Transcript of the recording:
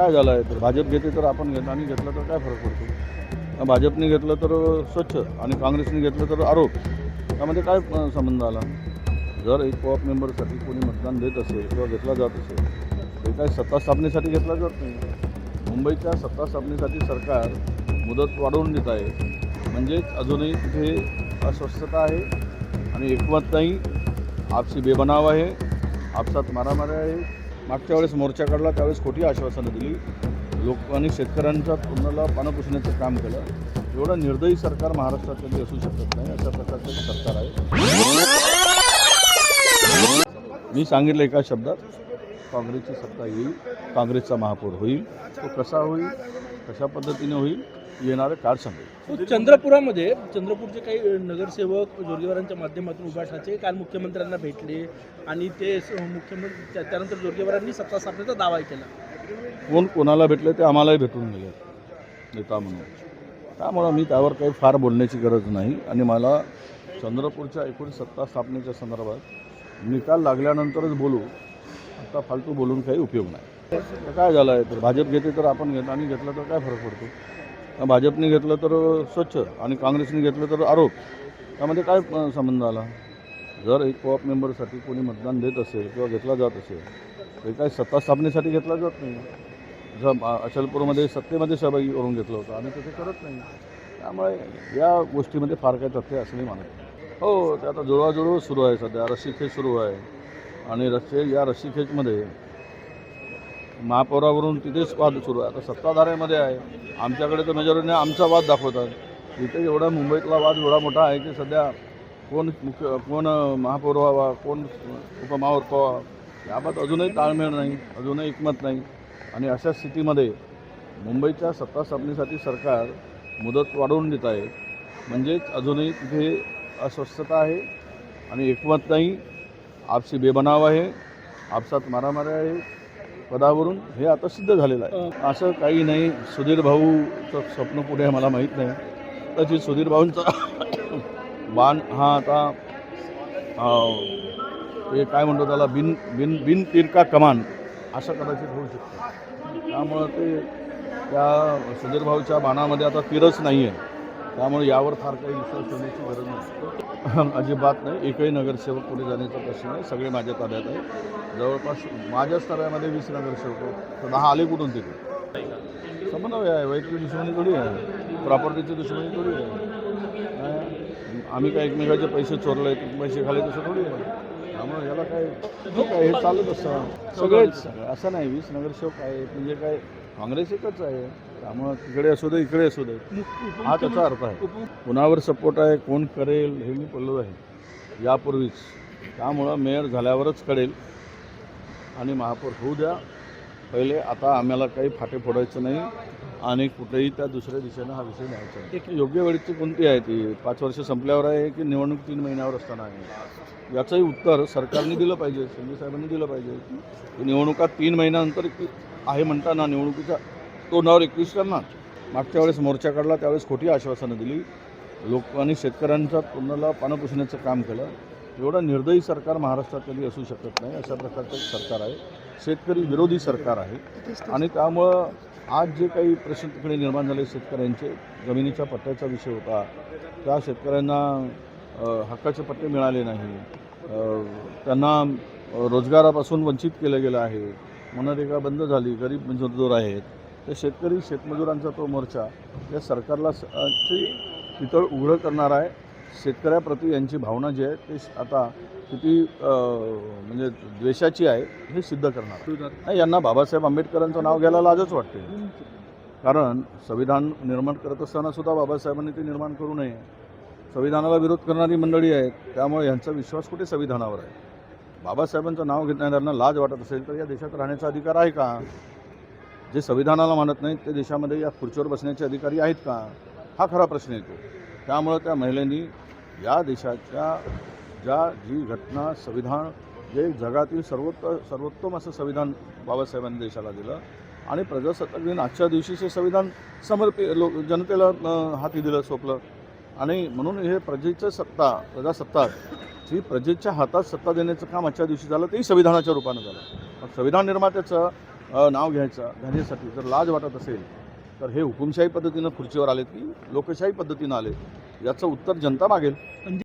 काय झालं आहे तर भाजप घेते तर आपण घेत आणि घेतलं तर काय फरक पडतो. भाजपने घेतलं तर स्वच्छ आणि काँग्रेसने घेतलं तर आरोप. त्यामध्ये काय संबंध आला. जर एक कोऑप मेंबरसाठी कोणी मतदान देत असेल किंवा घेतला जात असेल ते काय सत्ता स्थापनेसाठी घेतला जात नाही. मुंबईच्या सत्ता स्थापनेसाठी सरकार मुदत वाढवून देत आहे. म्हणजेच अजूनही तिथे अस्वस्थता आहे आणि एकमत नाही. आपसी बेबनाव आहे, आपसात मारामारी आहे. मागच्या वेळेस मोर्चा काढला त्यावेळेस खोटी आश्वासनं दिली. लोकांनी शेतकऱ्यांच्या तोंडाला पानं पुसण्याचं काम केलं. एवढं निर्दयी सरकार महाराष्ट्रात कधी असू शकत नाही. अशा प्रकारचं सरकार आहे. मी सांगितलं एका शब्दात, काँग्रेसची सत्ता येईल, काँग्रेसचा महापौर होईल. तो कसा होईल, कशा पद्धतीने होईल, येणारं काळ सांगेल. चंद्रपुरामध्ये चंद्रपूरचे काही नगरसेवक जोरगेवारांच्या माध्यमातून उभाटाचे काल मुख्यमंत्र्यांना भेटले आणि ते मुख्यमंत्री त्यानंतर जोरगेवारांनी सत्ता स्थापनेचा दावा केला. कोण कोणाला भेटले ते आम्हालाही भेटून गेले नेता म्हणून. त्यामुळं मी त्यावर काही फार बोलण्याची गरज नाही. आणि मला चंद्रपूरच्या एकूण सत्ता स्थापनेच्या संदर्भात निकाल लागल्यानंतरच बोलू. आता फालतू बोलून काही उपयोग नाही. तर काय झालं आहे तर भाजप घेते तर आपण घेत आणि घेतलं तर काय फरक पडतो. भाजपने घेतलं तर स्वच्छ आणि काँग्रेसने घेतलं तर आरोप. त्यामध्ये काय संबंध आला. जर एक कोऑप मेंबरसाठी कोणी मतदान देत असेल किंवा घेतला जात असेल ते काय सत्ता स्थापनेसाठी घेतला जात नाही. जर अचलपूरमध्ये सत्तेमध्ये सहभागी करून घेतलं होतं आणि तसे करत नाही. त्यामुळे या गोष्टीमध्ये फार काही तथ्य असं मानत नाही. हो, ते आता जुळवाजुळव सुरू आहे सध्या. रस्सीखेच सुरू आहे आणि या रस्सीखेचमध्ये महापौरावरून तिथेच वाद सुरू आहे. आता सत्ताधाऱ्यामध्ये आहे. आमच्याकडे तर मेजॉरिटीने आमचा वाद दाखवतात. इथे एवढा मुंबईतला वाद एवढा मोठा आहे की सध्या कोण महापौर व्हावा, कोण उपमहापौर व्हावा याबाबत अजूनही ताळमेळ नाही, अजूनही एकमत नाही. आणि अशा स्थितीमध्ये मुंबईच्या सत्ता स्थापनेसाठी सरकार मुदत वाढवून देत आहे. म्हणजेच अजूनही तिथे अस्वस्थता आहे आणि एकमत नाही. आपसी बेबनाव आहे, आपसात मारामारी आहे पदावरून. हे आता सिद्ध झालेलं आहे. असं काही नाही. सुधीर भाऊचं स्वप्न पुढे मला माहीत नाही. कदाचित सुधीर भाऊंचा बाण हा आता ते काय म्हणतो त्याला बिन तिरका कमान असं कदाचित होऊ शकतं. त्यामुळं ते त्या सुधीर भाऊच्या बाणामध्ये आता तीरच नाही आहे. त्यामुळे यावर फार काही विश्वास ठेवण्याची गरज नाही. अजिबात नाही. एकही नगरसेवक पुढे जाण्याचा प्रश्न नाही. सगळे माझ्या ताब्यात आहे. जवळपास माझ्या स्तरामध्ये 20 नगरसेवक तर 10 आले कुठून तिथे. समन्वय आहे. वैयक्तिक दुश्मनी थोडी आहे. प्रॉपर्टीची दुश्मनी थोडी आहे. आम्ही काय एकमेकाचे पैसे चोरले, पैसे खाले तसं थोडी आहे. त्यामुळे याला काय हे चालत असतं. सगळेच असं नाही. 20 नगरसेवक आहेत म्हणजे काय काँग्रेस एकच आहे. त्यामुळं तिकडे असू दे इकडे असू दे हा त्याचा अर्थ आहे. कुणावर सपोर्ट आहे, कोण करेल हे मी बोललो आहे यापूर्वीच. त्यामुळं मेयर झाल्यावरच कळेल आणि महापौर होऊ द्या पहिले. आता आम्हाला काही फाटे फोडायचं नाही आणि कुठेही त्या दुसऱ्या दिशेनं हा विषय न्यायचा नाही. योग्य वेळेची कोणती आहे ती 5 वर्ष संपल्यावर आहे की निवडणूक 3 महिन्यावर असताना आहे याचंही उत्तर सरकारने दिलं पाहिजे. शिंदे साहेबांनी दिलं पाहिजे की निवडणुका 3 महिन्यानंतर आहे म्हणताना निवडणुकीच्या तोंडावर 21 करणार. मागच्या वेळेस मोर्चा काढला त्यावेळेस खोटी आश्वासनं दिली. लोकांनी शेतकऱ्यांच्या तोंडाला पानं पुसण्याचं काम केलं. एवढं निर्दयी सरकार महाराष्ट्रात कधी असू शकत नाही. अशा प्रकारचं सरकार आहे. शेतकरी विरोधी सरकार आहे. आणि त्यामुळं आज जे काही प्रश्न तिकडे निर्माण झाले शेतकऱ्यांचे, जमिनीच्या पट्ट्याचा विषय होता. त्या शेतकऱ्यांना हक्काचे पट्टे मिळाले नाही. त्यांना रोजगारापासून वंचित केलं गेलं आहे. मनरेगा बंद झाली. गरीब मजूर आहेत. ते शेतकरी शेतमजुरांचा तो मोर्चा या सरकारला पितळ उघडं करणार आहे. शेतकऱ्याप्रती यांची भावना जी आहे ते आता किती म्हणजे द्वेषाची आहे हे सिद्ध करणार नाही. यांना बाबासाहेब आंबेडकरांचं नाव घ्यायला लाजच वाटते. कारण संविधान निर्माण करत असताना सुद्धा बाबासाहेबांनी ते निर्माण करू नये. संविधानाला विरोध करणारी मंडळी आहेत. त्यामुळे यांचा विश्वास कुठे संविधानावर आहे. बाबासाहेबांचं नाव घेणाऱ्यांना लाज वाटत असेल तर या देशात राहण्याचा अधिकार आहे का. जे संविधानाला मानत नाहीत ते देशामध्ये या खुर्चीवर बसण्याचे अधिकारी आहेत का हा खरा प्रश्न येतो. त्यामुळं त्या महिलांनी या देशाच्या जी घटना संविधान जे जगातील सर्वोत्तम असं संविधान बाबासाहेबांनी देशाला दिलं आणि प्रजासत्ताक दिन आजच्या दिवशीचे संविधान जनतेला हाती दिलं सोपलं. आणि म्हणून हे प्रजासत्ताक जी प्रजेच्या हातात सत्ता देण्याचं काम आजच्या दिवशी झालं तेही संविधानाच्या रूपानं झालं. संविधान निर्मात्याचं नाव घेण्यासाठी जर लाज वाटत असेल तर हे हुकुमशाही पद्धतीनं खुर्चीवर आलेत की लोकशाही पद्धतीनं आले याचं उत्तर जनता मागेल.